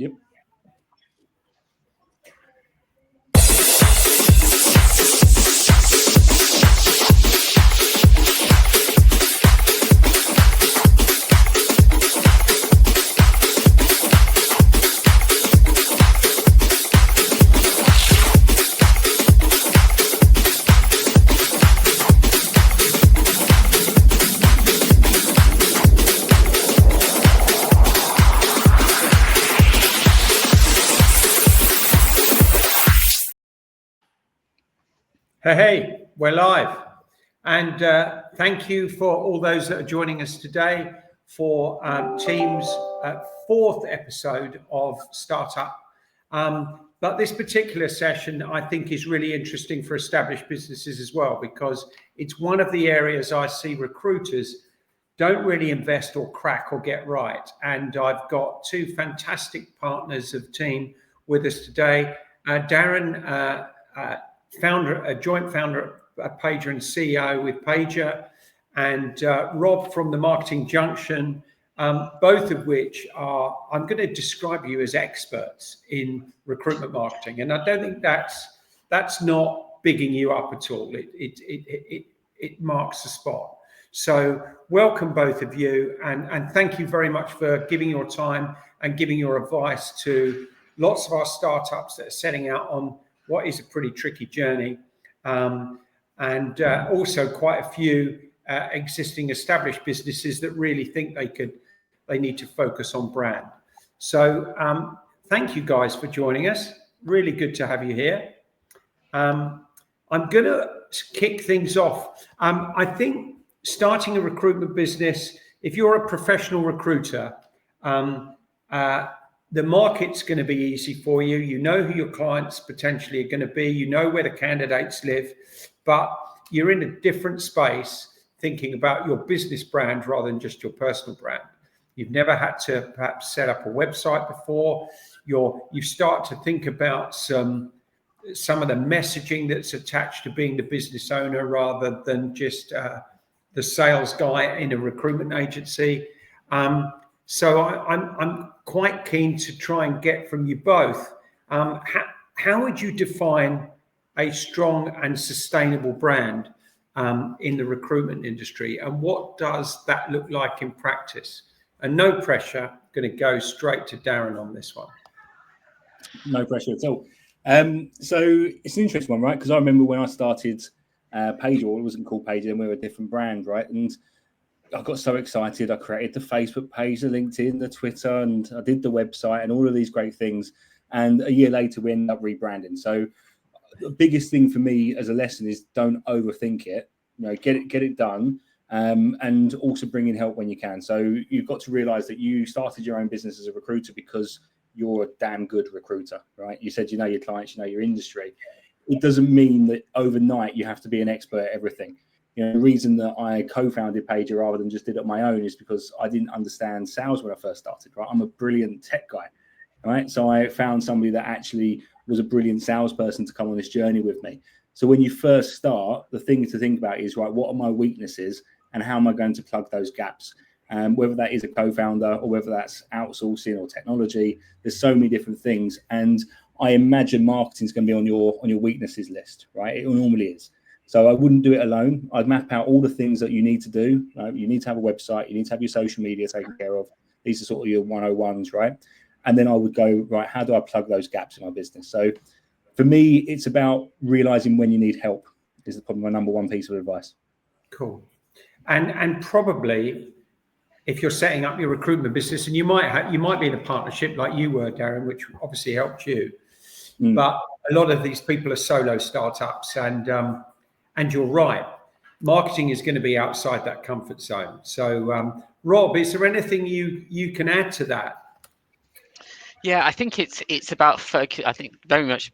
Yep. Hey, we're live. And thank you for all those that are joining us today for Team's fourth episode of Startup. But this particular session, I think, is really interesting for established businesses as well, because it's one of the areas I see recruiters don't really invest or crack or get right. And I've got two fantastic partners of Team with us today. Darren, joint founder at Paiger and CEO with Paiger, and Rob from the Marketing Junction, both of which are, I'm going to describe you as experts in recruitment marketing. And I don't think that's not bigging you up at all. It marks the spot. So welcome both of you, and thank you very much for giving your time and giving your advice to lots of our startups that are setting out on what is a pretty tricky journey, and also quite a few existing established businesses that really think they need to focus on brand. So thank you guys for joining us. Really good to have you here. I'm going to kick things off. I think starting a recruitment business, if you're a professional recruiter, the market's going to be easy for you. You know who your clients potentially are going to be. You know where the candidates live, but you're in a different space thinking about your business brand rather than just your personal brand. You've never had to perhaps set up a website before. You start to think about some of the messaging that's attached to being the business owner rather than just the sales guy in a recruitment agency. So I'm quite keen to try and get from you both, how would you define a strong and sustainable brand in the recruitment industry, and what does that look like in practice? And no pressure, going to go straight to Darren on this one. No pressure at all. So it's an interesting one, right? Because I remember when I started Paiger, it wasn't called Paiger, and we were a different brand, right? And I got so excited. I created the Facebook page, the LinkedIn, the Twitter, and I did the website and all of these great things. And a year later, we ended up rebranding. So the biggest thing for me as a lesson is don't overthink it. You know, get it done, and also bring in help when you can. So you've got to realize that you started your own business as a recruiter because you're a damn good recruiter, right? You said you know your clients, you know your industry. It doesn't mean that overnight you have to be an expert at everything. You know, the reason that I co-founded Paiger rather than just did it on my own is because I didn't understand sales when I first started, right? I'm a brilliant tech guy, right? So I found somebody that actually was a brilliant salesperson to come on this journey with me. So when you first start, the thing to think about is, right, what are my weaknesses and how am I going to plug those gaps? Whether that is a co-founder or whether that's outsourcing or technology, there's so many different things. And I imagine marketing is going to be on your weaknesses list, right? It normally is. So I wouldn't do it alone. I'd map out all the things that you need to do. You need to have a website. You need to have your social media taken care of. These are sort of your 101s, right? And then I would go, right, how do I plug those gaps in my business? So for me, it's about realizing when you need help is probably my number one piece of advice. Cool. And probably if you're setting up your recruitment business, and you might be in a partnership like you were, Darren, which obviously helped you. But a lot of these people are solo startups, and you're right, marketing is going to be outside that comfort zone. So, Rob, is there anything you can add to that? Yeah, I think it's about focus. I think very much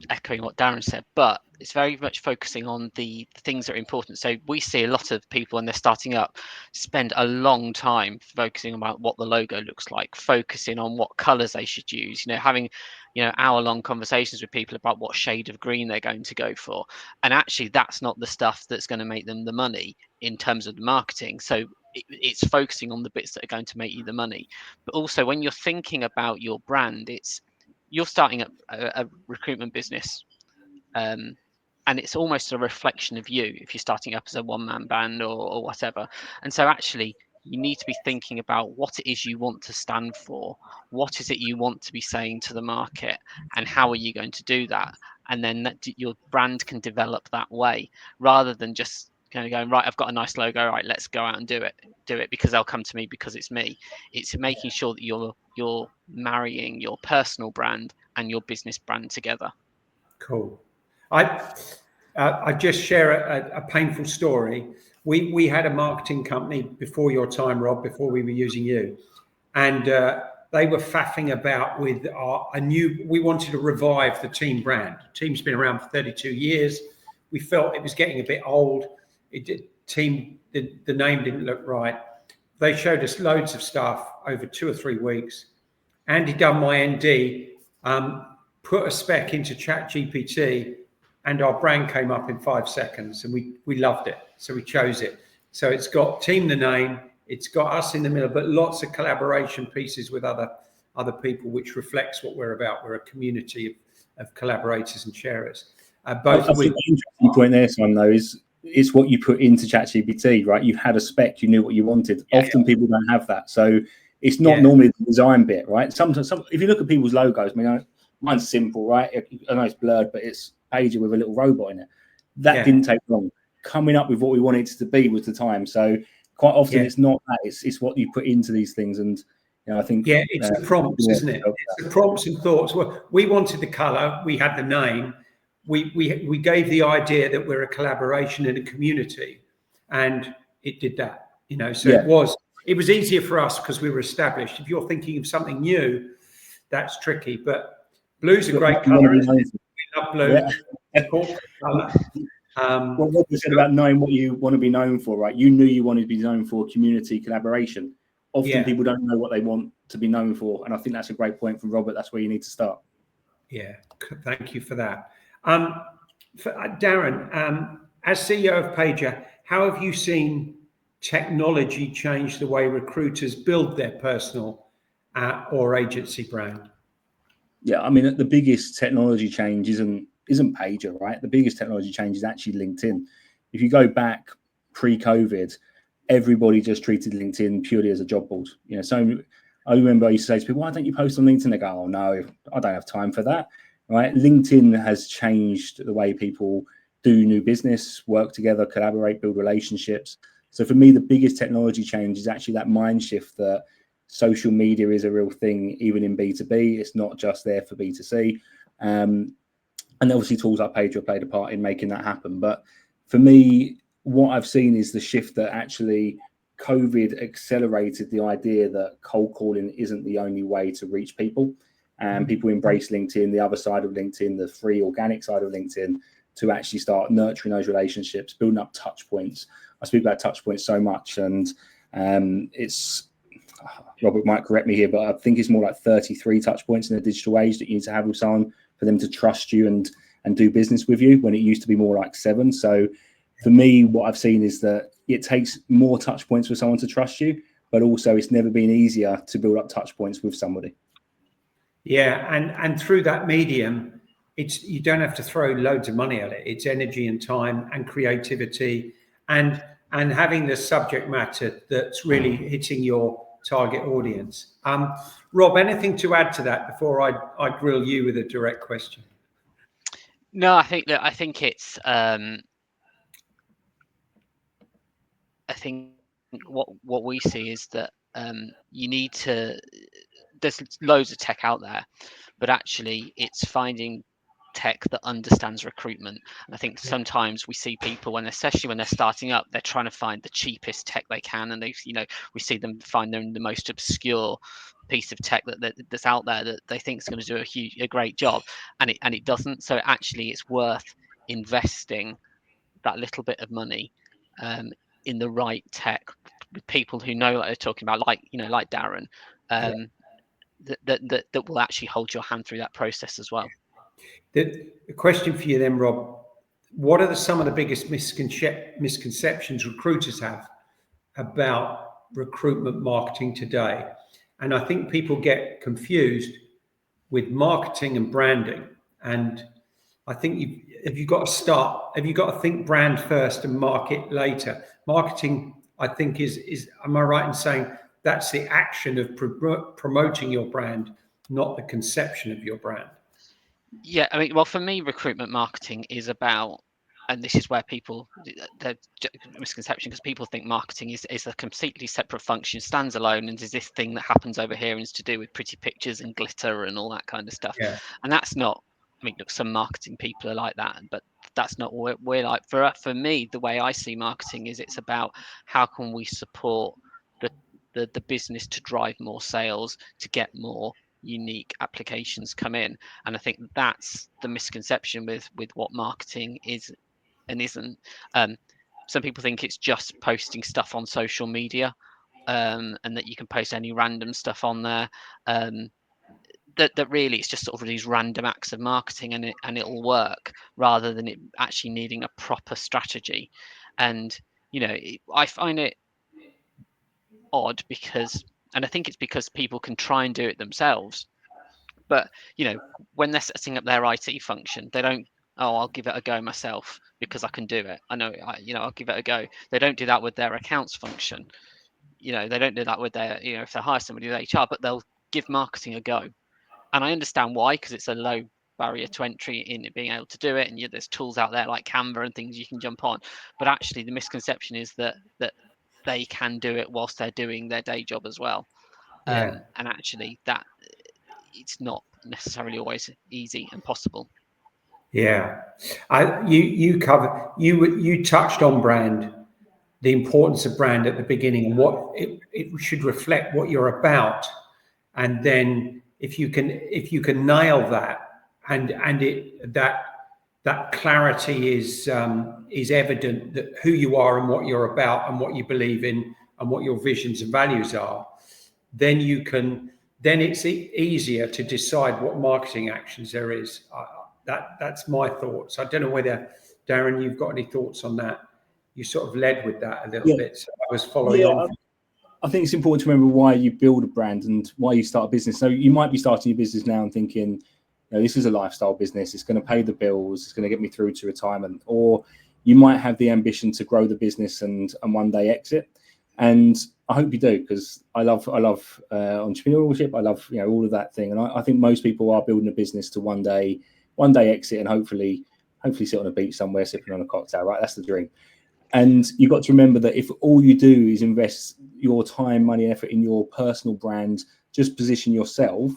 echoing what Darren said, but it's very much focusing on the things that are important. So we see a lot of people when they're starting up spend a long time focusing about what the logo looks like, focusing on what colors they should use, having hour-long conversations with people about what shade of green they're going to go for. And actually that's not the stuff that's going to make them the money in terms of the marketing. So it's focusing on the bits that are going to make you the money. But also when you're thinking about your brand, you're starting up a recruitment business, and it's almost a reflection of you if you're starting up as a one-man band or whatever. And so actually you need to be thinking about what it is you want to stand for, what is it you want to be saying to the market, and how are you going to do that. And then your brand can develop that way, rather than just kind of going, right, I've got a nice logo, right, let's go out and do it because they'll come to me because it's me. It's making sure that you're marrying your personal brand and your business brand together. Cool. I just share a painful story. We had a marketing company before your time, Rob, before we were using you, and they were faffing about with we wanted to revive the Team brand. Team's been around for 32 years. We felt it was getting a bit old. The name didn't look right. They showed us loads of stuff over 2 or 3 weeks. Andy Dunn, my ND, put a spec into ChatGPT, and our brand came up in 5 seconds, and we loved it, so we chose it. So it's got Team the name, it's got us in the middle, but lots of collaboration pieces with other people, which reflects what we're about. We're a community of collaborators and sharers. I think the interesting point there, Simon, though, is it's what you put into ChatGPT, right? You had a spec, you knew what you wanted. Often people don't have that, so it's not normally the design bit, right? Sometimes, if you look at people's logos, I mean, mine's simple, right? I know it's blurred, but it's Paiger with a little robot in it. That didn't take long. Coming up with what we wanted it to be was the time. So quite often it's not that. It's what you put into these things. And I think it's the prompts, isn't it? It's the prompts and thoughts. Well, we wanted the colour. We had the name. We gave the idea that we're a collaboration in a community, and it did that. So it was easier for us because we were established. If you're thinking of something new, that's tricky. But blue's a great colour, isn't it? We love blue. What you said about knowing what you want to be known for, right? You knew you wanted to be known for community collaboration. Often people don't know what they want to be known for, and I think that's a great point from Robert. That's where you need to start. Yeah, thank you for that. Darren, as CEO of Paiger, how have you seen technology change the way recruiters build their personal or agency brand? Yeah, I mean, the biggest technology change isn't Paiger, right? The biggest technology change is actually LinkedIn. If you go back pre-COVID, everybody just treated LinkedIn purely as a job board. So I remember I used to say to people, "Why don't you post on LinkedIn?" They go, "Oh no, I don't have time for that." Right? LinkedIn has changed the way people do new business, work together, collaborate, build relationships. So for me, the biggest technology change is actually that mind shift that social media is a real thing, even in B2B. It's not just there for B2C. And obviously tools like Paiger played a part in making that happen. But for me, what I've seen is the shift that actually COVID accelerated the idea that cold calling isn't the only way to reach people. And people embrace LinkedIn, the other side of LinkedIn, the free organic side of LinkedIn, to actually start nurturing those relationships, building up touch points. I speak about touch points so much, and it's, Robert might correct me here, but I think it's more like 33 touch points in the digital age that you need to have with someone for them to trust you and do business with you, when it used to be more like 7. So for me, what I've seen is that it takes more touch points for someone to trust you, but also it's never been easier to build up touch points with somebody. Yeah, and through that medium, you don't have to throw loads of money at it. It's energy and time and creativity and having the subject matter that's really hitting your target audience. Rob, anything to add to that before I grill you with a direct question? No, I think it's I think what we see is that you need to. There's loads of tech out there, but actually it's finding tech that understands recruitment. And I think sometimes we see people, especially when they're starting up, they're trying to find the cheapest tech they can, and we see them find the most obscure piece of tech that's out there that they think is going to do a great job, and it doesn't. So actually it's worth investing that little bit of money in the right tech with people who know what they're talking about, like Darren. That will actually hold your hand through that process as well. The question for you then, Rob, what are some of the biggest misconceptions recruiters have about recruitment marketing today. And I think people get confused with marketing and branding. And I think if you've got to think brand first and market later. Marketing, I think, is am I right in saying that's the action of promoting your brand, not the conception of your brand? Yeah, I mean, well, for me, recruitment marketing is about, and this is where the misconception, because people think marketing is a completely separate function, stands alone, and is this thing that happens over here and is to do with pretty pictures and glitter and all that kind of stuff. Yeah. And that's not. I mean, look, some marketing people are like that, but that's not what we're like. For me, the way I see marketing is it's about how can we support the business to drive more sales, to get more unique applications come in. And I think that's the misconception with what marketing is and isn't. Some people think it's just posting stuff on social media, and that you can post any random stuff on there. That really it's just sort of these random acts of marketing, and it'll work, rather than it actually needing a proper strategy. And I find it odd because, and I think it's because people can try and do it themselves, but when they're setting up their IT function, they don't, oh, I'll give it a go myself because I can do it. I know, I'll give it a go. They don't do that with their accounts function. They don't do that with their, if they hire somebody with HR, but they'll give marketing a go. And I understand why, because it's a low barrier to entry in being able to do it. And there's tools out there like Canva and things you can jump on. But actually, the misconception is that they can do it whilst they're doing their day job as well. Yeah. And actually, that it's not necessarily always easy and possible. Yeah, you touched on brand, the importance of brand at the beginning, and what it should reflect what you're about. And then if you can nail that, and that clarity is evident, that who you are and what you're about and what you believe in and what your visions and values are, then it's easier to decide what marketing actions there is. That's my thoughts. I don't know whether, Darren, you've got any thoughts on that. You sort of led with that a little bit, so I was following on. I think it's important to remember why you build a brand and why you start a business. So you might be starting your business now and thinking, this is a lifestyle business. It's going to pay the bills. It's going to get me through to retirement. Or you might have the ambition to grow the business and one day exit. And I hope you do, because I love entrepreneurship. I love all of that thing. And I think most people are building a business to one day exit and hopefully sit on a beach somewhere sipping on a cocktail. Right, that's the dream. And you've got to remember that if all you do is invest your time, money, and effort in your personal brand, just position yourself,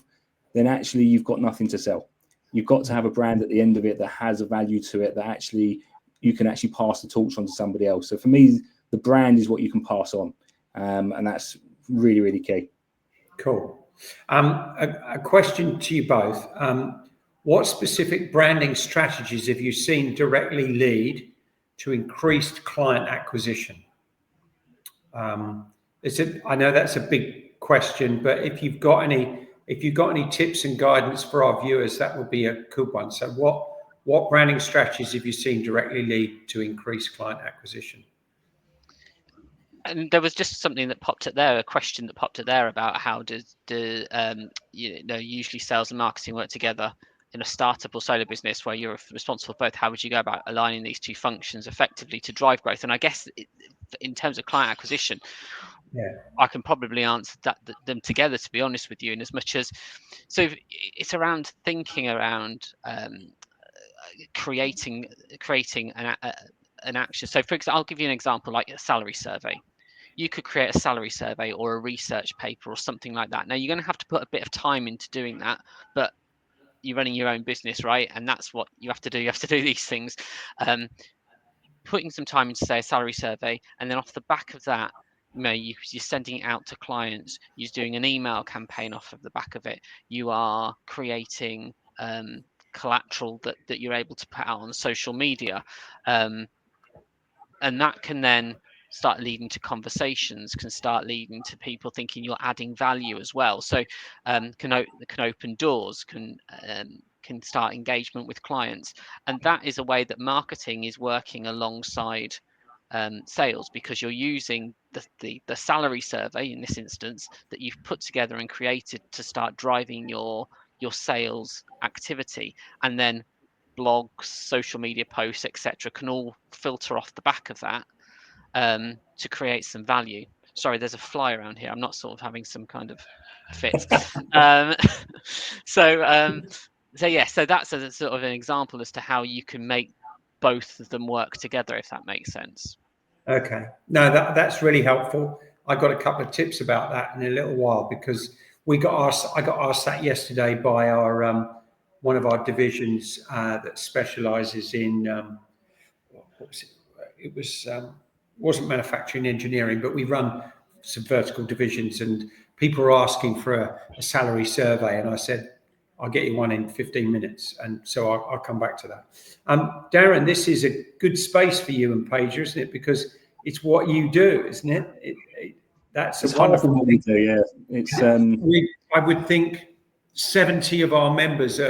then actually you've got nothing to sell. You've got to have a brand at the end of it that has a value to it, that actually you can actually pass the torch on to somebody else. So for me, the brand is what you can pass on. And that's really, really key. Cool. A question to you both. What specific branding strategies have you seen directly lead to increased client acquisition? I know that's a big question, but if you've got any tips and guidance for our viewers, that would be a good one. So what branding strategies have you seen directly lead to increased client acquisition? And there was just something that popped up there, a question that popped up there about how does usually sales and marketing work together in a startup or solo business where you're responsible for both. How would you go about aligning these two functions effectively to drive growth? And I guess in terms of client acquisition, I can probably answer them together, to be honest with you, in as much as, so it's around thinking around creating an action. So for example, I'll give you an example, like a salary survey. You could create a salary survey or a research paper or something like that. Now you're going to have to put a bit of time into doing that, but you're running your own business, right? And that's what you have to do. You have to do these things. Putting some time into, say, a salary survey, and then off the back of that, you're sending it out to clients. You're doing an email campaign off of the back of it. You are creating collateral that you're able to put out on social media, and that can then start leading to conversations, can start leading to people thinking you're adding value as well. So can open doors, can start engagement with clients. And that is a way that marketing is working alongside sales, because you're using the salary survey in this instance that you've put together and created to start driving your sales activity, and then blogs, social media posts, etc., can all filter off the back of that to create some value. Sorry, there's a fly around here. I'm not sort of having some kind of fit. So yeah, so that's a sort of an example as to how you can make both of them work together, if that makes sense. Okay, no, that's really helpful. I got a couple of tips about that in a little while, because I got asked that yesterday by our one of our divisions that specialises in what was it? It was wasn't manufacturing engineering, but we run some vertical divisions, and people are asking for a salary survey, and I said, I'll get you one in 15 minutes. And so I'll come back to that. Darren, this is a good space for you and Paiger, isn't it? Because it's what you do, isn't it? That's it's a wonderful what we do, yeah. It's I would think 70 of our members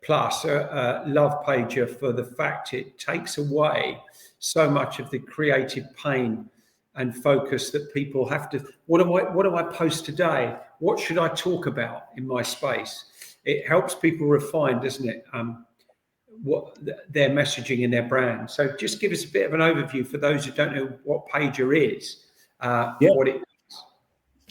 plus love Paiger for the fact it takes away so much of the creative pain and focus that people have to. What do I post today? What should I talk about in my space? It helps people refine, doesn't it? What their messaging and their brand. So just give us a bit of an overview for those who don't know what Paiger is. What it is.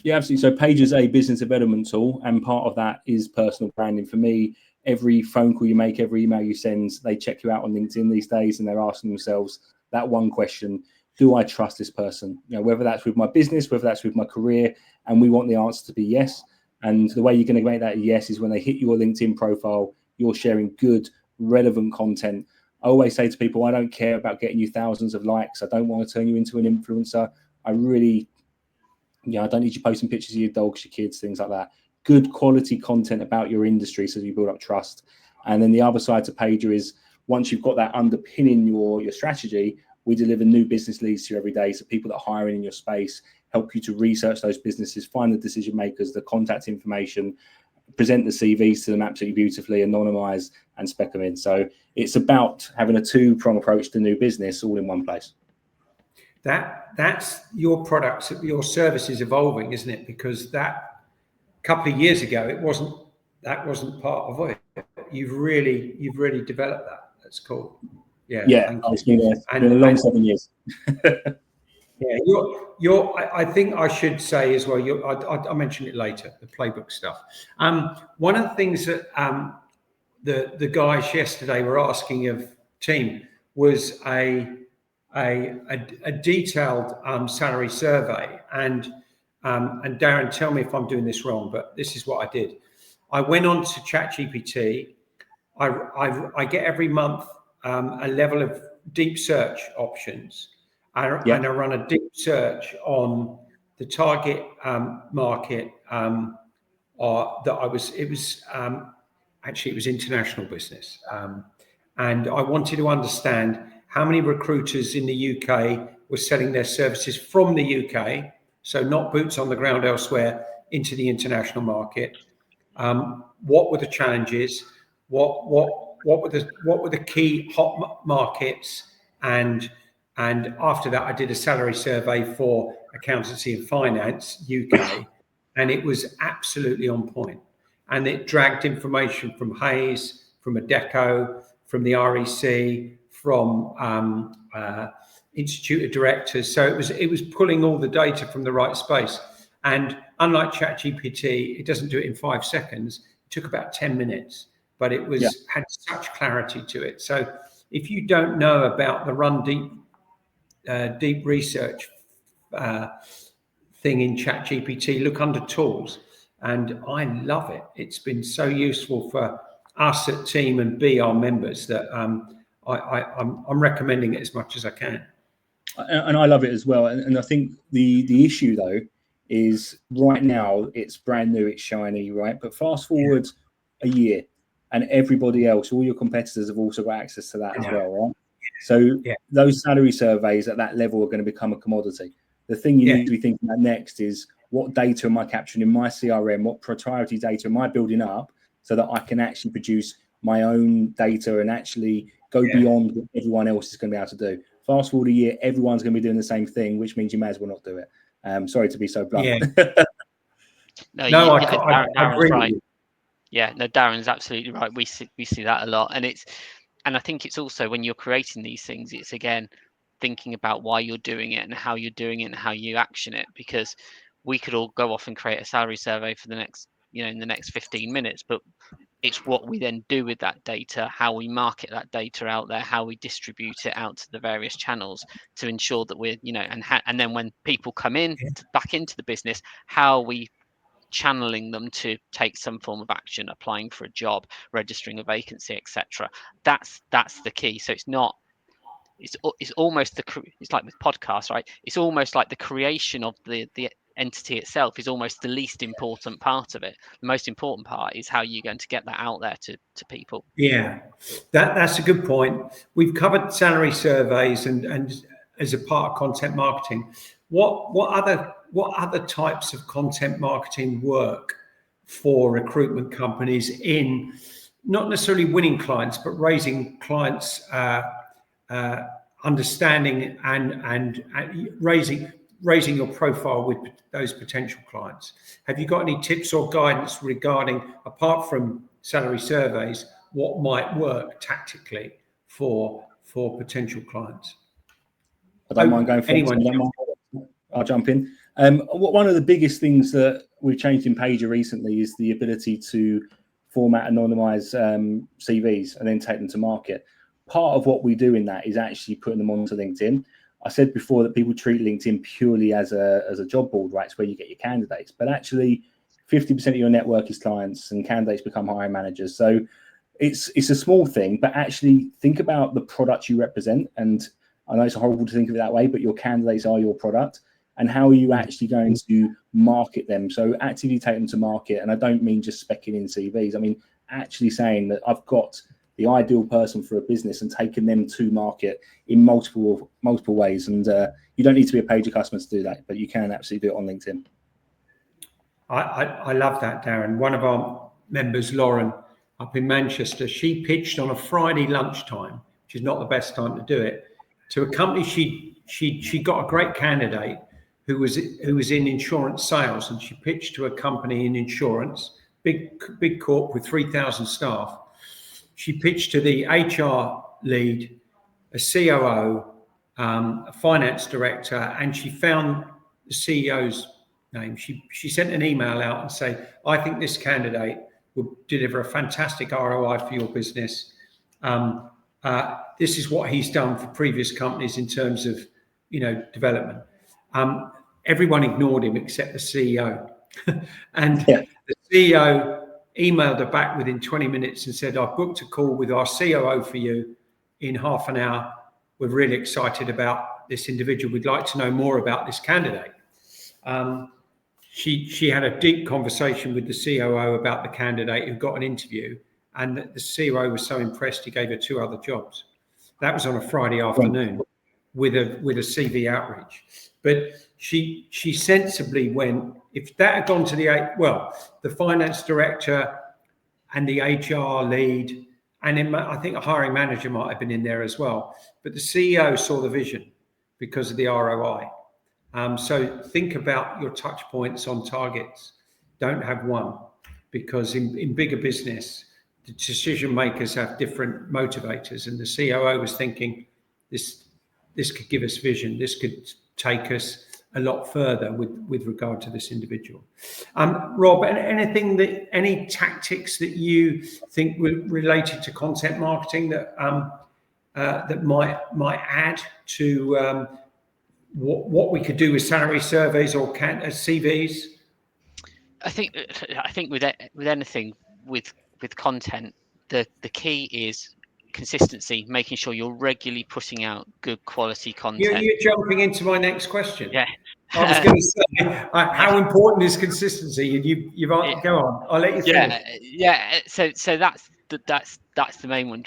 Yeah, absolutely. So Paiger's a business development tool, and part of that is personal branding. For me, every phone call you make, every email you send, they check you out on LinkedIn these days, and they're asking themselves that one question: do I trust this person? You know, whether that's with my business, whether that's with my career, and we want the answer to be yes. And the way you're going to make that a yes is when they hit your LinkedIn profile, you're sharing good, relevant content. I always say to people, I don't care about getting you thousands of likes. I don't want to turn you into an influencer. I don't need you posting pictures of your dogs, your kids, things like that. Good quality content about your industry so you build up trust. And then the other side to Paiger is, once you've got that underpinning your strategy, we deliver new business leads to you every day. So people that are hiring in your space, help you to research those businesses, find the decision makers, the contact information, present the CVs to them absolutely beautifully, anonymize and spec them in. So it's about having a two-prong approach to new business all in one place. That's your products, your services evolving, isn't it? Because that couple of years ago, that wasn't part of it. You've really developed that. That's cool. Yeah. Thank you. It's been a long 7 years. Yeah, I think I should say as well, I mentioned it later, the playbook stuff. One of the things that the guys yesterday were asking of team was a detailed salary survey. And Darren, tell me if I'm doing this wrong, but this is what I did. I went on to ChatGPT. I get every month a level of deep search options. And I run a deep search on the target market it was international business. And I wanted to understand how many recruiters in the UK were selling their services from the UK, so not boots on the ground elsewhere, into the international market. What were the challenges? What were the key hot markets? And after that, I did a salary survey for accountancy and finance UK, and it was absolutely on point. And it dragged information from Hayes, from Adecco, from the REC, from Institute of Directors. So it was pulling all the data from the right space. And unlike ChatGPT, it doesn't do it in 5 seconds. It took about 10 minutes, but it had such clarity to it. So if you don't know about the Run Deep research thing in ChatGPT, look under tools, and I love it. It's been so useful for us at Team and our members that I'm recommending it as much as I can. And I love it as well. And I think the issue though is right now it's brand new, it's shiny, right? But fast forward a year, and everybody else, all your competitors have also got access to that as well, right? So those salary surveys at that level are going to become a commodity. The thing you need to be thinking about next is, what data am I capturing in my CRM? What proprietary data am I building up so that I can actually produce my own data and actually go beyond what everyone else is going to be able to do? Fast forward a year, everyone's going to be doing the same thing, which means you may as well not do it. Sorry to be so blunt. Yeah. No, I Darren's agree with right. you. Yeah, no, Darren's absolutely right. We see that a lot, and I think it's also when you're creating these things, it's again thinking about why you're doing it and how you're doing it and how you action it, because we could all go off and create a salary survey for the next, in the next 15 minutes, but it's what we then do with that data, how we market that data out there, how we distribute it out to the various channels to ensure that we're, and then when people come in back into the business, how we channeling them to take some form of action, applying for a job, registering a vacancy, etc. That's the key. So it's not, it's almost it's like with podcasts, right? It's almost like the creation of the entity itself is almost the least important part of it. The most important part is how you're going to get that out there to people. Yeah, that's a good point. We've covered salary surveys and as a part of content marketing. What other types of content marketing work for recruitment companies in not necessarily winning clients, but raising clients' understanding and raising your profile with those potential clients? Have you got any tips or guidance regarding, apart from salary surveys, what might work tactically for potential clients? I don't mind going first. I'll jump in. One of the biggest things that we've changed in Paiger recently is the ability to format anonymize CVs and then take them to market. Part of what we do in that is actually putting them onto LinkedIn. I said before that people treat LinkedIn purely as a job board, right? It's where you get your candidates, but actually 50% of your network is clients, and candidates become hiring managers. So it's a small thing, but actually think about the product you represent. And I know it's horrible to think of it that way, but your candidates are your product. And how are you actually going to market them? So actively take them to market. And I don't mean just specking in CVs. I mean actually saying that I've got the ideal person for a business and taking them to market in multiple ways. And you don't need to be a Paiger customer to do that, but you can absolutely do it on LinkedIn. I love that, Darren. One of our members, Lauren, up in Manchester, she pitched on a Friday lunchtime, which is not the best time to do it, to a company. She got a great candidate who was in insurance sales, and she pitched to a company in insurance, big corp with 3,000 staff. She pitched to the HR lead, a COO, a finance director, and she found the CEO's name. She sent an email out and say, I think this candidate will deliver a fantastic ROI for your business. This is what he's done for previous companies in terms of, development. Everyone ignored him except the CEO. And the CEO emailed her back within 20 minutes and said, I've booked a call with our COO for you in half an hour. We're really excited about this individual. We'd like to know more about this candidate. She had a deep conversation with the COO about the candidate who got an interview, and the COO was so impressed he gave her 2 other jobs. That was on a Friday afternoon with a CV outreach. But she sensibly went, if that had gone to the finance director and the HR lead, and then I think a hiring manager might have been in there as well. But the CEO saw the vision because of the ROI. So think about your touch points on targets. Don't have one, because in bigger business, the decision makers have different motivators, and the COO was thinking this could give us vision. This could take us a lot further with regard to this individual. Rob, any tactics that you think were related to content marketing that might add to what we could do with salary surveys or CVs? I think with anything with content, the key is consistency, making sure you're regularly putting out good quality content. You're jumping into my next question. Yeah. I was going to say, how important is consistency? And you've go on. I'll let you finish. Yeah. So that's the main one.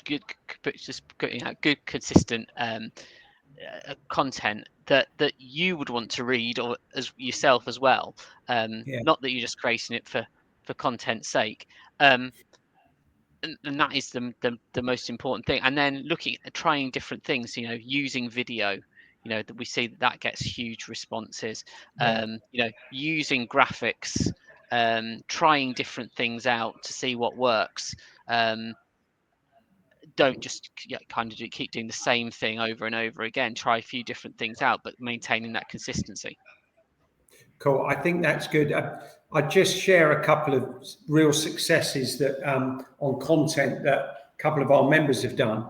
Just putting out good, consistent content that you would want to read, or as yourself as well. Not that you're just creating it for content's sake. and that is the most important thing. And then looking at trying different things, using video, that we see that gets huge responses. Using graphics, trying different things out to see what works. Don't just keep doing the same thing over and over again. Try a few different things out, but maintaining that consistency. Cool. I think that's good. I'd just share a couple of real successes that on content that a couple of our members have done.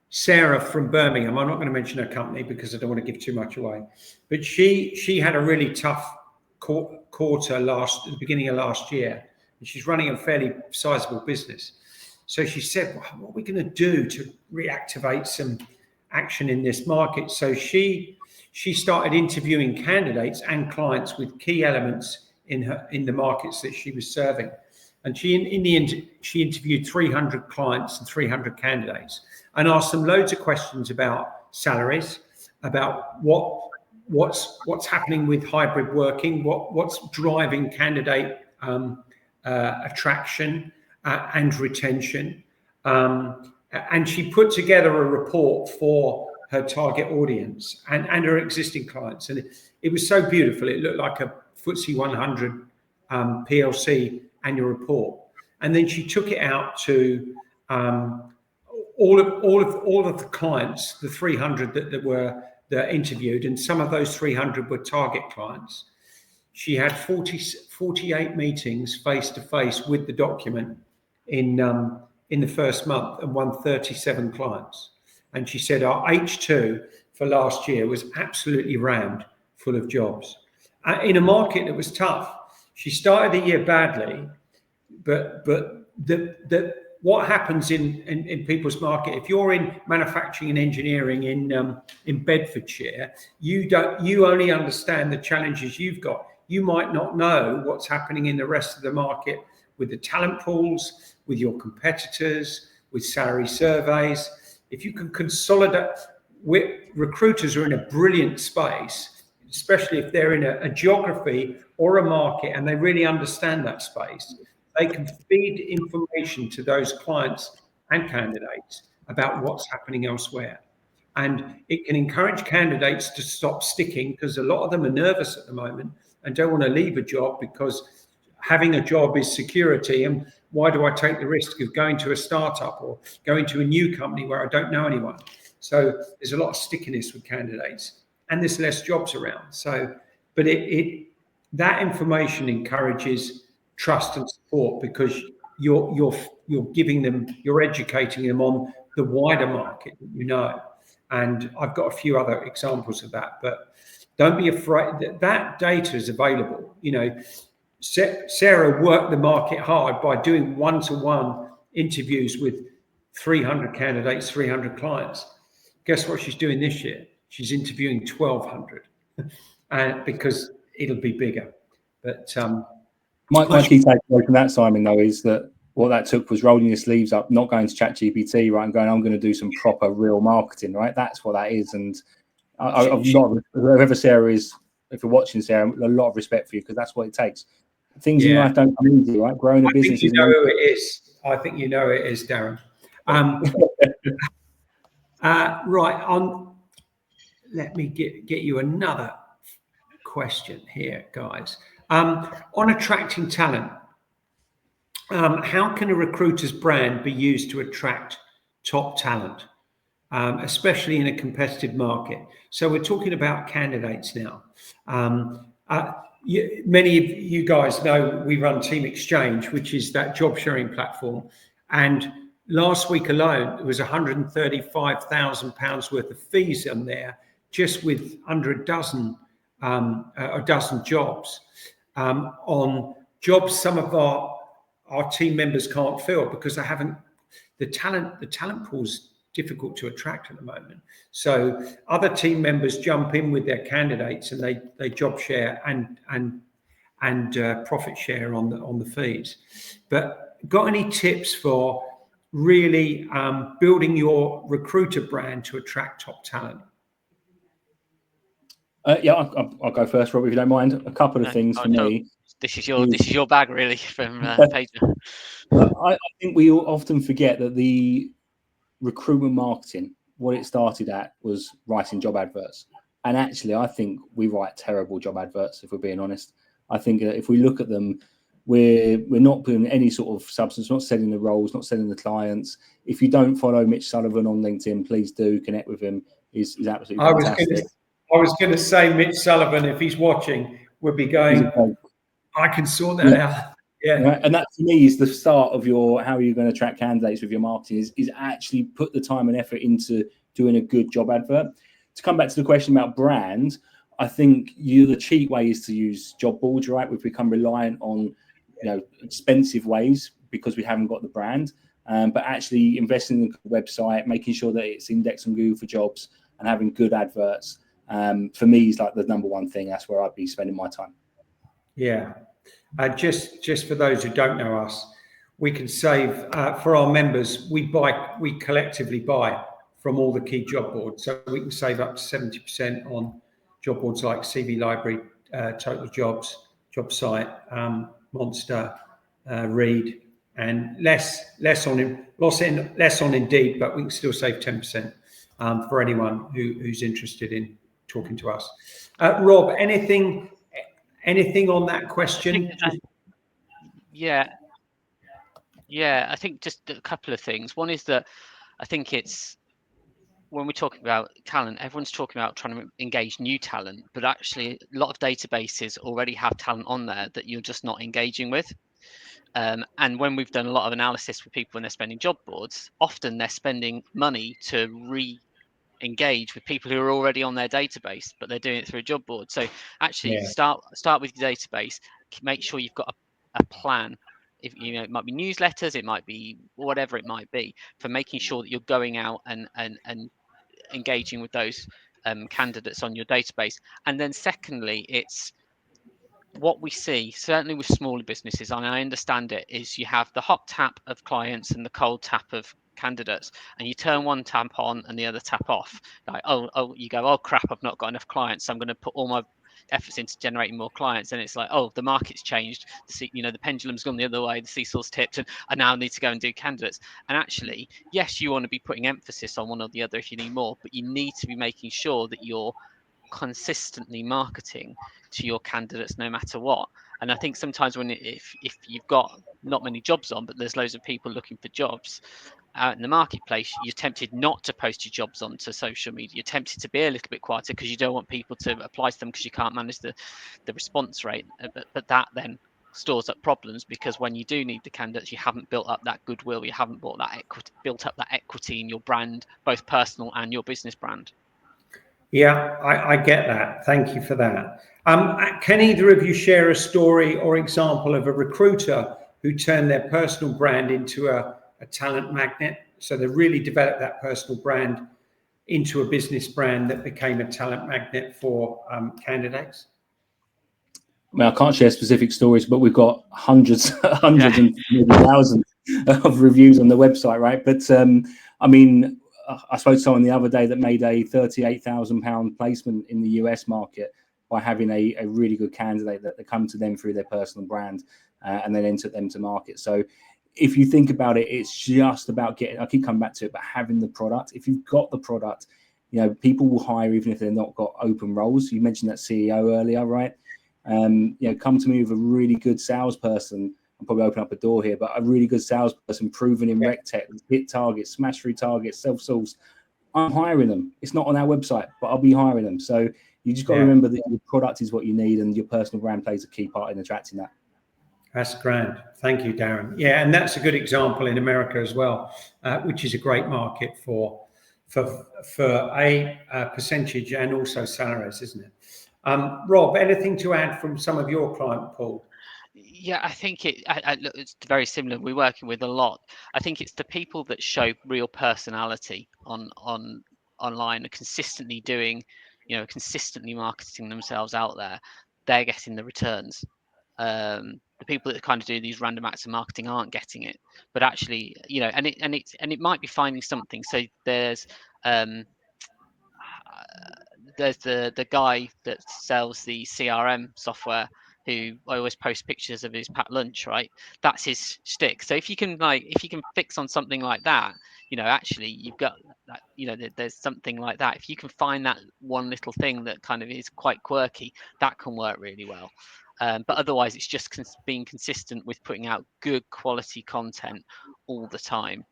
Sarah from Birmingham, I'm not going to mention her company because I don't want to give too much away, but she had a really tough quarter at the beginning of last year, and she's running a fairly sizable business. So she said, what are we going to do to reactivate some action in this market? So she started interviewing candidates and clients with key elements in the markets that she was serving. And in the end, she interviewed 300 clients and 300 candidates and asked them loads of questions about salaries, about what's happening with hybrid working, what's driving candidate attraction and retention. And she put together a report for her target audience and her existing clients. And it was so beautiful. It looked like a FTSE 100 PLC annual report. And then she took it out to all of the clients, the 300 that were interviewed, and some of those 300 were target clients. She had 48 meetings face to face with the document in the first month and won 37 clients. And she said our H2 for last year was absolutely rammed full of jobs in a market that was tough. She started the year badly, but what happens in people's market, if you're in manufacturing and engineering in Bedfordshire, you only understand the challenges you've got. You might not know what's happening in the rest of the market with the talent pools, with your competitors, with salary surveys. If you can consolidate, recruiters are in a brilliant space, especially if they're in a geography or a market and they really understand that space. They can feed information to those clients and candidates about what's happening elsewhere. And it can encourage candidates to stop sticking, because a lot of them are nervous at the moment and don't want to leave a job because having a job is security. And why do I take the risk of going to a startup or going to a new company where I don't know anyone? So there's a lot of stickiness with candidates, and there's less jobs around. So, but that information encourages trust and support, because you're giving them, you're educating them on the wider market that. And I've got a few other examples of that, but don't be afraid. That data is available. Sarah worked the market hard by doing one-to-one interviews with 300 candidates, 300 clients. Guess what she's doing this year? She's interviewing 1,200, because it'll be bigger. But my key takeaway from that, Simon, though, is that what that took was rolling your sleeves up, not going to ChatGPT, right, and going, I'm going to do some proper real marketing, right? That's what that is. And whoever Sarah is, if you're watching Sarah, a lot of respect for you, because that's what it takes. Things in life don't come easy, right? Growing a business. I think you know who it is. I think you know it is, Darren. Right on. Let me get you another question here, guys. On attracting talent, how can a recruiter's brand be used to attract top talent, especially in a competitive market? So we're talking about candidates now. Many of you guys know we run Team Exchange, which is that job sharing platform. And last week alone, there was £135,000 worth of fees on there, just with under a dozen jobs, on jobs some of our team members can't fill because they haven't the talent pool's difficult to attract at the moment. So other team members jump in with their candidates and they job share and profit share on the fees. But got any tips for really building your recruiter brand to attract top talent? Yeah, I'll go first, Rob, if you don't mind. A couple of things for me. this is your bag really from Paiger. I think we all often forget that the recruitment marketing, what it started at was writing job adverts. And actually, I think we write terrible job adverts, if we're being honest. I think if we look at them, we're not putting any sort of substance, not selling the roles, not selling the clients. If you don't follow Mitch Sullivan on LinkedIn, please do connect with him. He's absolutely fantastic. I was going to say Mitch Sullivan, if he's watching, would be going, I can sort that out. Yeah. Right? And that, for me, is the start of how are you going to attract candidates with your marketing, is actually put the time and effort into doing a good job advert. To come back to the question about brand, I think the cheap way is to use job boards, right? We've become reliant on expensive ways because we haven't got the brand. But actually investing in the website, making sure that it's indexed on Google for jobs and having good adverts, for me, is like the number one thing. That's where I'd be spending my time. Yeah. Just for those who don't know us, we can save for our members. We collectively buy from all the key job boards, so we can save up to 70% on job boards like CV Library, Total Jobs, Job Site, Monster, Reed, and less on Indeed, but we can still save 10% for anyone who's interested in talking to us. Rob, anything on that question? Yeah, I think just a couple of things. One is that I think it's, when we're talking about talent, everyone's talking about trying to engage new talent, but actually a lot of databases already have talent on there that you're just not engaging with. And when we've done a lot of analysis with people when they're spending job boards, often they're spending money to engage with people who are already on their database, but they're doing it through a job board. So actually start with your database, make sure you've got a plan. If it might be newsletters, it might be whatever it might be, for making sure that you're going out and engaging with those candidates on your database. And then secondly, it's what we see, certainly with smaller businesses, and I understand it, is you have the hot tap of clients and the cold tap of candidates, and you turn one tap on and the other tap off. Like, you go, oh crap, I've not got enough clients, so I'm going to put all my efforts into generating more clients. And it's like, oh, the market's changed, the pendulum's gone the other way, the seesaw's tipped, and I now need to go and do candidates. And actually, yes, you want to be putting emphasis on one or the other if you need more, but you need to be making sure that you're consistently marketing to your candidates no matter what. And I think sometimes if you've got not many jobs on, but there's loads of people looking for jobs out in the marketplace, you're tempted not to post your jobs onto social media. You're tempted to be a little bit quieter because you don't want people to apply to them because you can't manage the response rate. But that then stores up problems, because when you do need the candidates, you haven't built up that goodwill, you haven't built up that equity in your brand, both personal and your business brand. Yeah, I get that. Thank you for that. Can either of you share a story or example of a recruiter who turned their personal brand into a talent magnet? So they really developed that personal brand into a business brand that became a talent magnet for candidates? I mean, I can't share specific stories, but we've got hundreds and maybe thousands of reviews on the website, right? But I mean, I spoke to someone the other day that made a £38,000 placement in the US market by having a really good candidate that come to them through their personal brand and then enter them to market. So if you think about it, it's just about I keep coming back to it, but having the product. If you've got the product, people will hire even if they've not got open roles. You mentioned that CEO earlier, right? Come to me with a really good salesperson. I'll probably open up a door here, but a really good salesperson, proven in rec tech, hit targets, smash through targets, self-sourced. I'm hiring them. It's not on our website, but I'll be hiring them. So you just got to remember that your product is what you need, and your personal brand plays a key part in attracting that. That's grand. Thank you, Darren. Yeah, and that's a good example in America as well, which is a great market for a percentage and also salaries, isn't it? Rob, anything to add from some of your client pool? Yeah, I think it's very similar. We're working with a lot. I think it's the people that show real personality online and consistently doing, consistently marketing themselves out there. They're getting the returns. The people that kind of do these random acts of marketing aren't getting it. But actually, and it might be finding something. So there's the guy that sells the CRM software who I always post pictures of his packed lunch, right? That's his shtick. So if you can fix on something like that, actually you've got that, there's something like that. If you can find that one little thing that kind of is quite quirky, that can work really well. But otherwise, it's just being consistent with putting out good quality content all the time.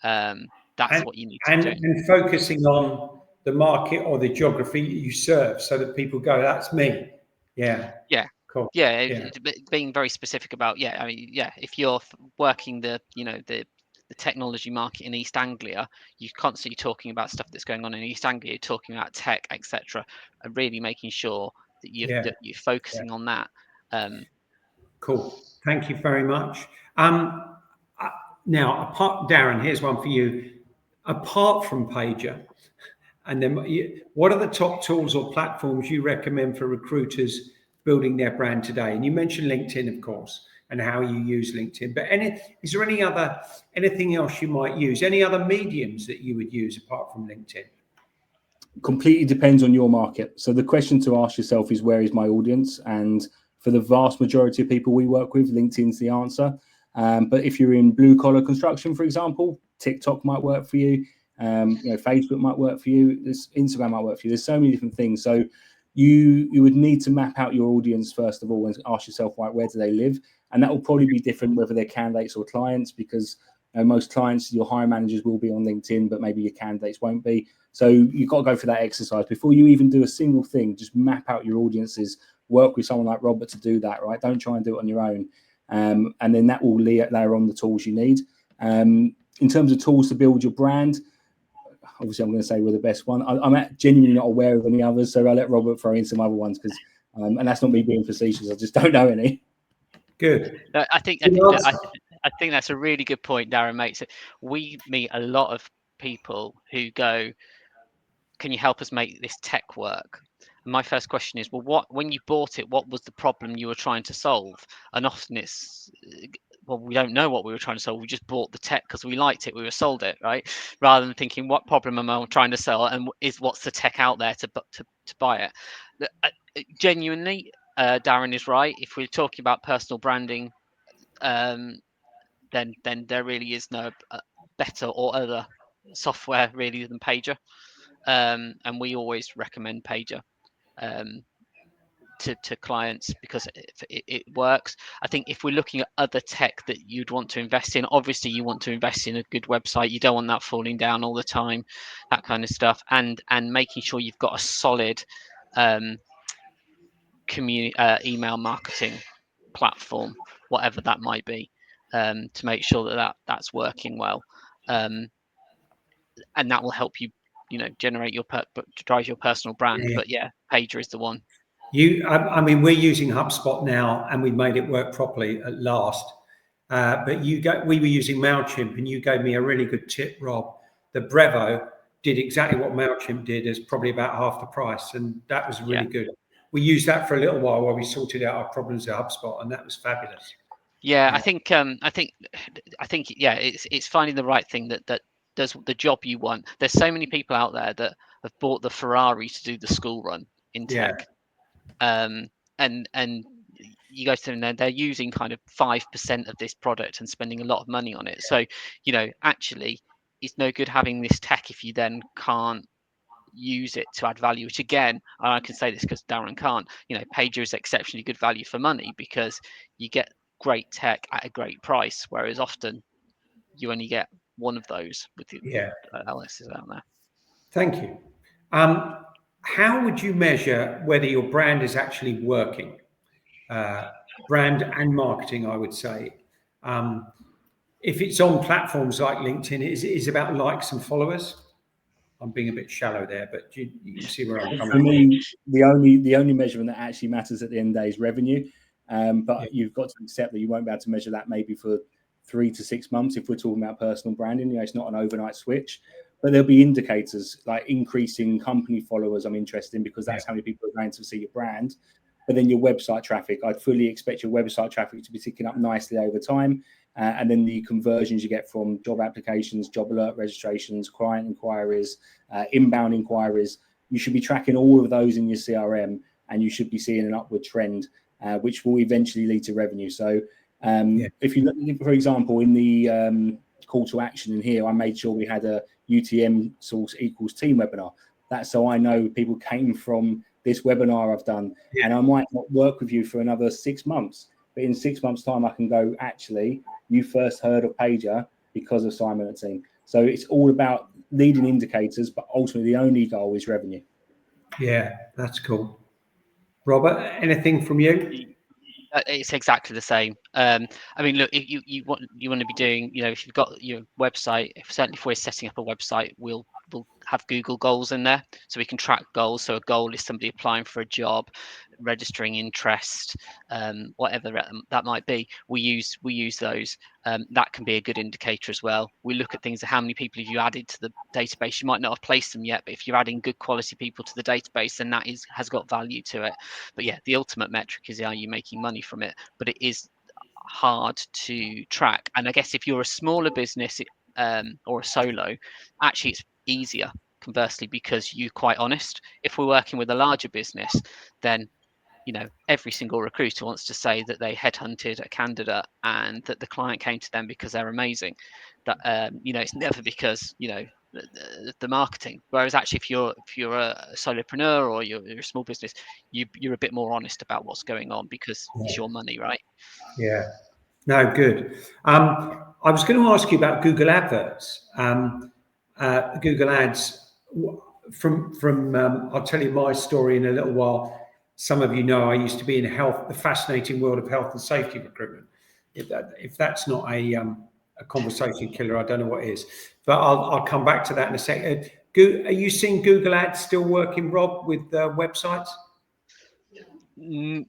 That's what you need to do. And focusing on the market or the geography you serve, so that people go, "That's me." Yeah. Yeah. Cool. Yeah. Being very specific about, if you're working the technology market in East Anglia, you're constantly talking about stuff that's going on in East Anglia, you're talking about tech, etc., and really making sure that you're focusing on that. Cool. Thank you very much. Now, Darren, here's one for you. Apart from Paiger, and then what are the top tools or platforms you recommend for recruiters building their brand today? And you mentioned LinkedIn, of course, and how you use LinkedIn. But is there anything else you might use? Any other mediums that you would use apart from LinkedIn? Completely depends on your market. So the question to ask yourself is, where is my audience? And for the vast majority of people we work with, LinkedIn's the answer. But if you're in blue collar construction, for example, TikTok might work for you. Facebook might work for you. Instagram might work for you. There's so many different things. So you would need to map out your audience first of all and ask yourself, right, where do they live? And that will probably be different whether they're candidates or clients, because most clients, your hiring managers will be on LinkedIn, but maybe your candidates won't be. So you've got to go for that exercise before you even do a single thing. Just map out your audiences. Work with someone like Robert to do that, right? Don't try and do it on your own. And then that will layer on the tools you need. In terms of tools to build your brand, obviously I'm going to say we're the best one. I'm genuinely not aware of any others, so I'll let Robert throw in some other ones, because, and that's not me being facetious, I just don't know any. Good. I think that's a really good point Darren makes. We meet a lot of people who go, can you help us make this tech work? And my first question is, well, when you bought it, what was the problem you were trying to solve? And often it's, well, we don't know what we were trying to solve. We just bought the tech because we liked it. We were sold it, right? Rather than thinking, what problem am I trying to sell, and what's the tech out there to buy it? Genuinely, Darren is right. If we're talking about personal branding, then there really is no better or other software really than Paiger, and we always recommend Paiger to clients because it works. I think if we're looking at other tech that you'd want to invest in, obviously you want to invest in a good website. You don't want that falling down all the time, that kind of stuff, and making sure you've got a solid email marketing platform, whatever that might be, to make sure that's working well, and that will help you generate drive your personal brand. But Paiger is the one. I mean, we're using HubSpot now, and we made it work properly at last. But we were using MailChimp, and you gave me a really good tip, Rob. The Brevo did exactly what MailChimp did, is probably about half the price, and that was really good. We used that for a little while we sorted out our problems at HubSpot, and that was fabulous. I think it's finding the right thing that does the job you want. There's so many people out there that have bought the Ferrari to do the school run in tech. And you go to them and they're using kind of 5% of this product and spending a lot of money on it. So, actually it's no good having this tech if you then can't use it to add value, which again, I can say this because Darren can't, Paiger is exceptionally good value for money because you get great tech at a great price, whereas often you only get one of those with the LSs out there. Thank you. How would you measure whether your brand is actually working? Brand and marketing, I would say. If it's on platforms like LinkedIn, is about likes and followers. I'm being a bit shallow there, but you can see where I'm coming from. For me, the only measurement that actually matters at the end of the day is revenue. But you've got to accept that you won't be able to measure that maybe for 3 to 6 months if we're talking about personal branding. It's not an overnight switch. But there'll be indicators like increasing company followers I'm interested in, because that's how many people are going to see your brand. But then your website traffic, I'd fully expect your website traffic to be ticking up nicely over time. And then the conversions you get from job applications, job alert registrations, client inquiries, inbound inquiries, you should be tracking all of those in your CRM, and you should be seeing an upward trend. which will eventually lead to revenue. So if you look, for example, in the call to action in here, I made sure we had a UTM source equals team webinar. That's so I know people came from this webinar I've done, and I might not work with you for another 6 months, but in 6 months' time, I can go, actually, you first heard of Paiger because of Simon and team. So it's all about leading indicators, but ultimately the only goal is revenue. Yeah, that's cool. Robert, anything from you? It's exactly the same. I mean, look, if you want to be doing, if you've got your website, certainly if we're setting up a website, we'll have Google goals in there, so we can track goals. So a goal is somebody applying for a job, registering interest, whatever that might be. We use those. That can be a good indicator as well. We look at things like how many people have you added to the database. You might not have placed them yet, but if you're adding good quality people to the database, then that has got value to it. But yeah, the ultimate metric is, are you making money from it? But it is hard to track. And I guess if you're a smaller business or a solo, actually it's easier, conversely, because you're quite honest. If we're working with a larger business, then every single recruiter wants to say that they headhunted a candidate and that the client came to them because they're amazing. That it's never because the marketing. Whereas actually, if you're a solopreneur or you're a small business, you're a bit more honest about what's going on because it's your money, right? Yeah. No, good. I was going to ask you about Google Adverts. Google Ads. From I'll tell you my story in a little while. Some of you know I used to be in the fascinating world of health and safety recruitment. If that's not a conversation killer, I don't know what is. But I'll come back to that in a second. Are you seeing Google Ads still working, Rob, with websites?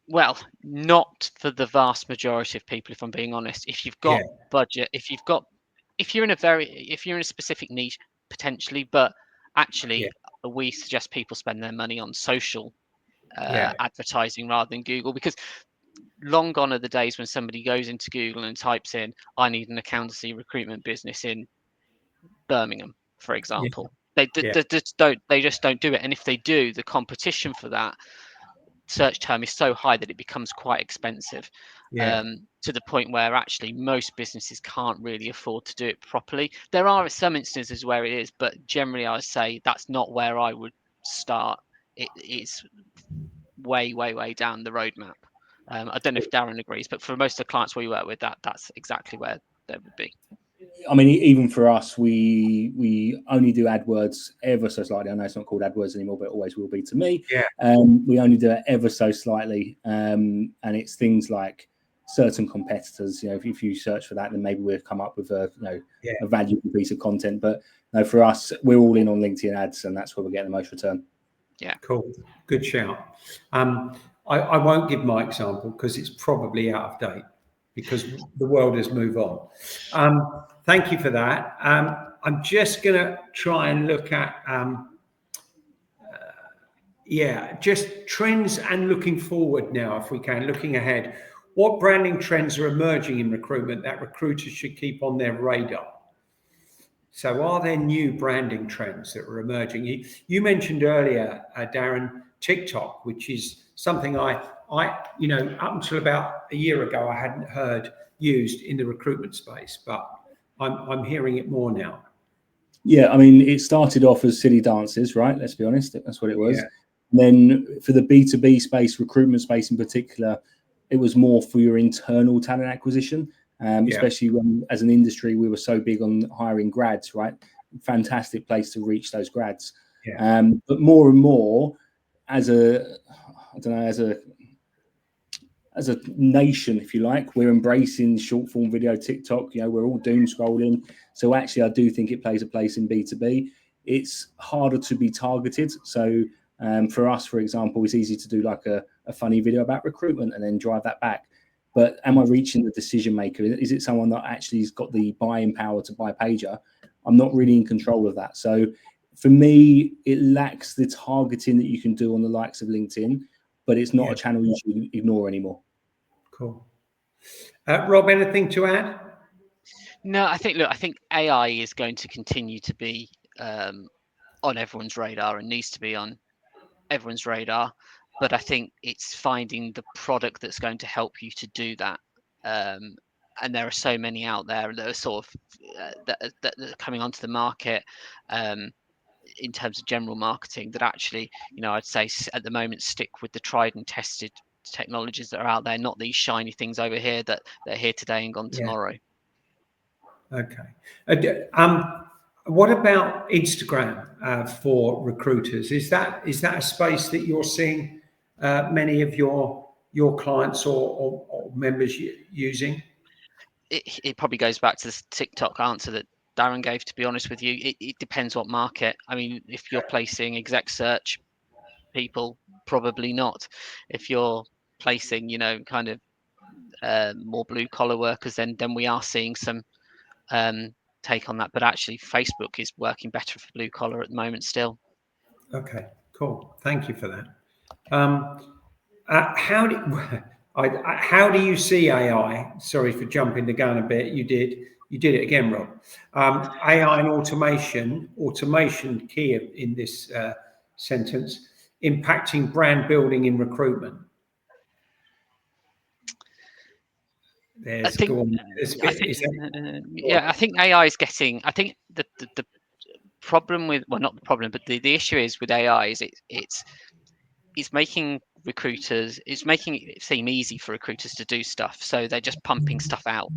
Well, not for the vast majority of people, if I'm being honest. If you've got budget, if you're in a specific niche, potentially, but actually we suggest people spend their money on social advertising rather than Google, because long gone are the days when somebody goes into Google and types in, I need an accountancy recruitment business in Birmingham, for example. They just don't do it. And if they do, the competition for that search term is so high that it becomes quite expensive, to the point where actually most businesses can't really afford to do it properly. There are some instances where it is, but generally I say that's not where I would start. It's way down the roadmap. I don't know if Darren agrees, but for most of the clients we work with, that's exactly where they would be. I mean, even for us, we only do AdWords ever so slightly. I know it's not called AdWords anymore, but it always will be to me. We only do it ever so slightly, and it's things like certain competitors. If you search for that, then maybe we'll come up with a valuable piece of content. But no, for us, we're all in on LinkedIn ads, and that's where we're getting the most return. Yeah, cool, good shout. I won't give my example because it's probably out of date, because the world has moved on. Thank you for that. I'm just going to try and look at, just trends and looking forward now, if we can, looking ahead. What branding trends are emerging in recruitment that recruiters should keep on their radar? So are there new branding trends that are emerging? You mentioned earlier, Darren, TikTok, which is something I up until about a year ago, I hadn't heard used in the recruitment space, but I'm hearing it more now. Yeah, I mean, it started off as silly dances, right? Let's be honest, that's what it was. Then for the B2B space, recruitment space in particular, it was more for your internal talent acquisition, especially when, as an industry, we were so big on hiring grads, right? Fantastic place to reach those grads. But more and more, as a nation, if you like, we're embracing short form video, TikTok. We're all doom scrolling. So actually, I do think it plays a place in B2B. It's harder to be targeted. So for us, for example, it's easy to do like a funny video about recruitment and then drive that back. But am I reaching the decision maker? Is it someone that actually has got the buying power to buy Paiger? I'm not really in control of that. So for me, it lacks the targeting that you can do on the likes of LinkedIn, but it's not a channel you should ignore anymore. Cool. Rob, anything to add? No, I think AI is going to continue to be on everyone's radar and needs to be on everyone's radar. but I think it's finding the product that's going to help you to do that. And there are so many out there that are sort of that are coming onto the market in terms of general marketing that actually, I'd say at the moment stick with the tried and tested technologies that are out there, not these shiny things over here that are here today and gone tomorrow. Okay. What about Instagram for recruiters? Is that a space that you're seeing many of your clients or members using? It probably goes back to the TikTok answer that Darren gave, to be honest with you. It depends what market. I mean, if you're placing exec search people, probably not. If you're placing, kind of more blue collar workers, then we are seeing some take on that. But actually, Facebook is working better for blue collar at the moment still. Okay, cool. Thank you for that. How do you see AI? Sorry for jumping the gun a bit. You did it again, Rob. AI and automation key in this sentence, impacting brand building in recruitment. I think AI is getting. I think the problem with, well, not the problem, but the issue is with AI is it's making recruiters, it's making it seem easy for recruiters to do stuff, so they're just pumping stuff out.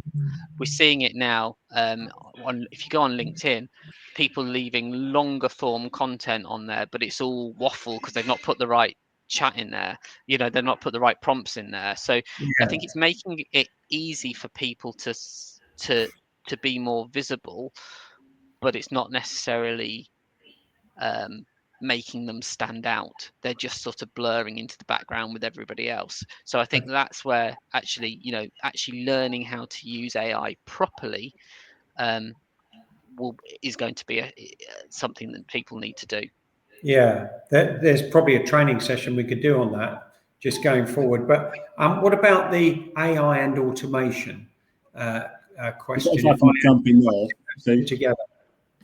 We're seeing it now if you go on LinkedIn, people leaving longer form content on there, but it's all waffle because they've not put the right chat in there, they're not put the right prompts in there. So I think it's making it easy for people to be more visible, but it's not necessarily making them stand out. They're just sort of blurring into the background with everybody else. So I think that's where actually learning how to use AI properly is going to be something that people need to do. Yeah, there's probably a training session we could do on that just going forward. But what about the AI and automation question? If I can jump in there, so together.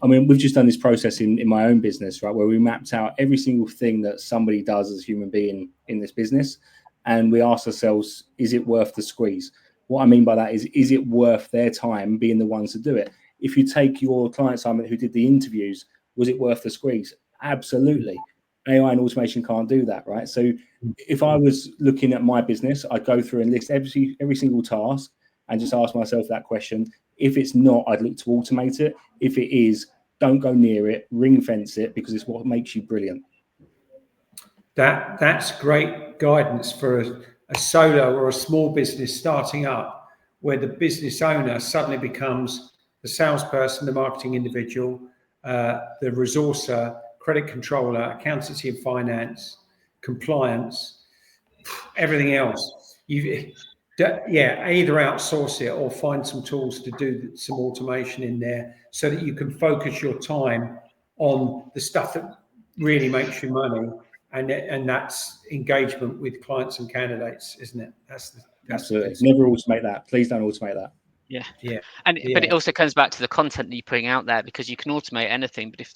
I mean, we've just done this process in my own business, right, where we mapped out every single thing that somebody does as a human being in this business, and we asked ourselves, is it worth the squeeze? What I mean by that is it worth their time being the ones to do it? If you take your client, Simon, who did the interviews, was it worth the squeeze? Absolutely. AI and automation can't do that, right? So if I was looking at my business, I'd go through and list every single task and just ask myself that question. If it's not, I'd look to automate it. If it is, don't go near it, ring fence it, because it's what makes you brilliant. That's great guidance for a solo or a small business starting up, where the business owner suddenly becomes the salesperson, the marketing individual, the resourcer, credit controller, accountancy and finance, compliance, everything else. Either outsource it or find some tools to do some automation in there so that you can focus your time on the stuff that really makes you money, and that's engagement with clients and candidates, isn't it? That's Absolutely. Never automate that. Please don't automate that. But it also comes back to the content that you're putting out there, because you can automate anything, but if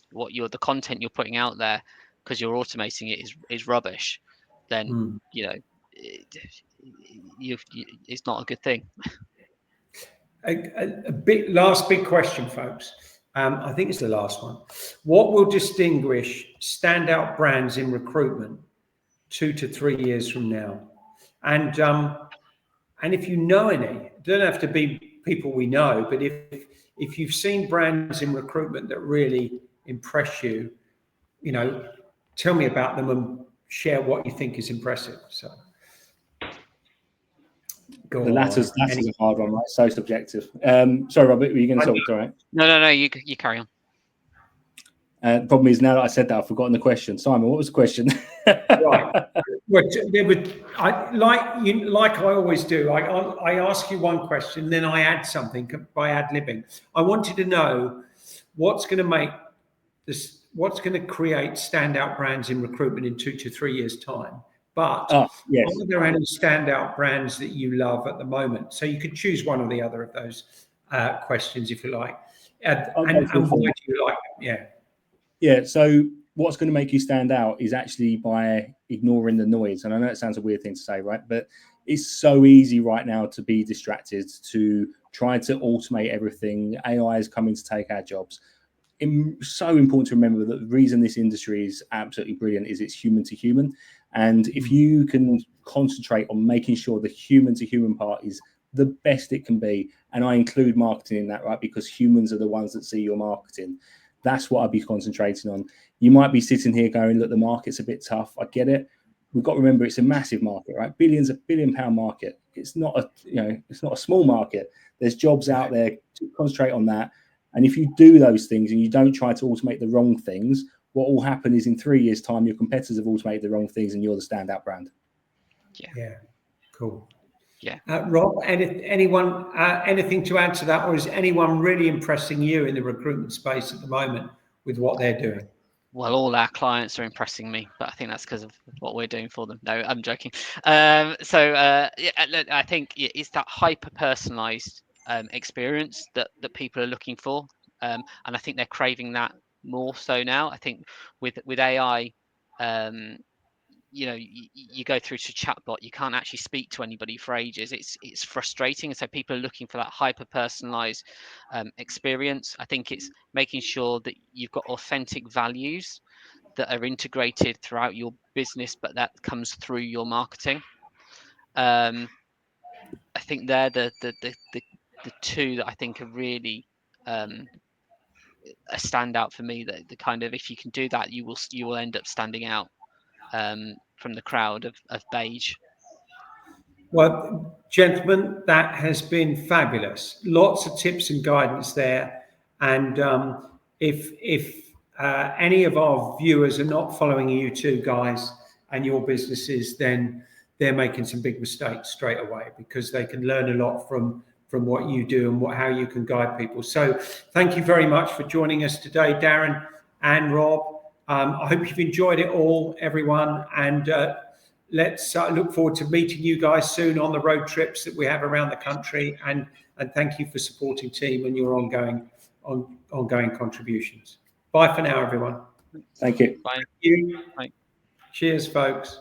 the content you're putting out there, because you're automating it, is rubbish, then it's not a good thing. Last big question, folks. I think it's the last one. What will distinguish standout brands in recruitment 2 to 3 years from now? And if you know any, it doesn't have to be people we know, but if you've seen brands in recruitment that really impress you, tell me about them and share what you think is impressive. So that's a hard one, right? So subjective. Sorry, Robert, were you going to talk? All right. No, you carry on. The problem is, now that I said that, I've forgotten the question. Simon, what was the question? Right. Well, like I always do, I ask you one question, then I add something by ad-libbing. I wanted to know what's going to create standout brands in recruitment in 2 to 3 years' time. But are there any standout brands that you love at the moment? So you could choose one or the other of those questions if you like. And why do you like them? Yeah. So what's going to make you stand out is actually by ignoring the noise. And I know it sounds a weird thing to say, right? But it's so easy right now to be distracted, to try to automate everything. AI is coming to take our jobs. It's so important to remember that the reason this industry is absolutely brilliant is it's human to human. And if you can concentrate on making sure the human to human part is the best it can be, and I include marketing in that, right? Because humans are the ones that see your marketing. That's what I'd be concentrating on. You might be sitting here going, look, the market's a bit tough. I get it. We've got to remember it's a massive market, right? Billions, $1 billion market. It's not it's not a small market. There's jobs out there. To concentrate on that. And if you do those things and you don't try to automate the wrong things, what will happen is in 3 years' time, your competitors have automated the wrong things and you're the standout brand. Yeah. Cool. Yeah. Rob, anyone, anything to add to that, or is anyone really impressing you in the recruitment space at the moment with what they're doing? Well, all our clients are impressing me, but I think that's because of what we're doing for them. No, I'm joking. Yeah, I think it's that hyper-personalized experience that people are looking for, and I think they're craving that more so now. I think with AI, you go through to chatbot, you can't actually speak to anybody for ages. It's frustrating, and so people are looking for that hyper personalized experience. I think it's making sure that you've got authentic values that are integrated throughout your business, but that comes through your marketing. I think they're the two that I think are really a standout for me. That the kind of, if you can do that, you will end up standing out from the crowd of beige. Well, gentlemen, that has been fabulous. Lots of tips and guidance there. And if any of our viewers are not following you two guys and your businesses, then they're making some big mistakes straight away, because they can learn a lot from what you do and how you can guide people. So thank you very much for joining us today, Darren and Rob. I hope you've enjoyed it all, everyone, and let's look forward to meeting you guys soon on the road trips that we have around the country, and thank you for supporting Team and your ongoing contributions. Bye for now, everyone. Thank you. Bye. Thank you. Bye. Cheers, folks.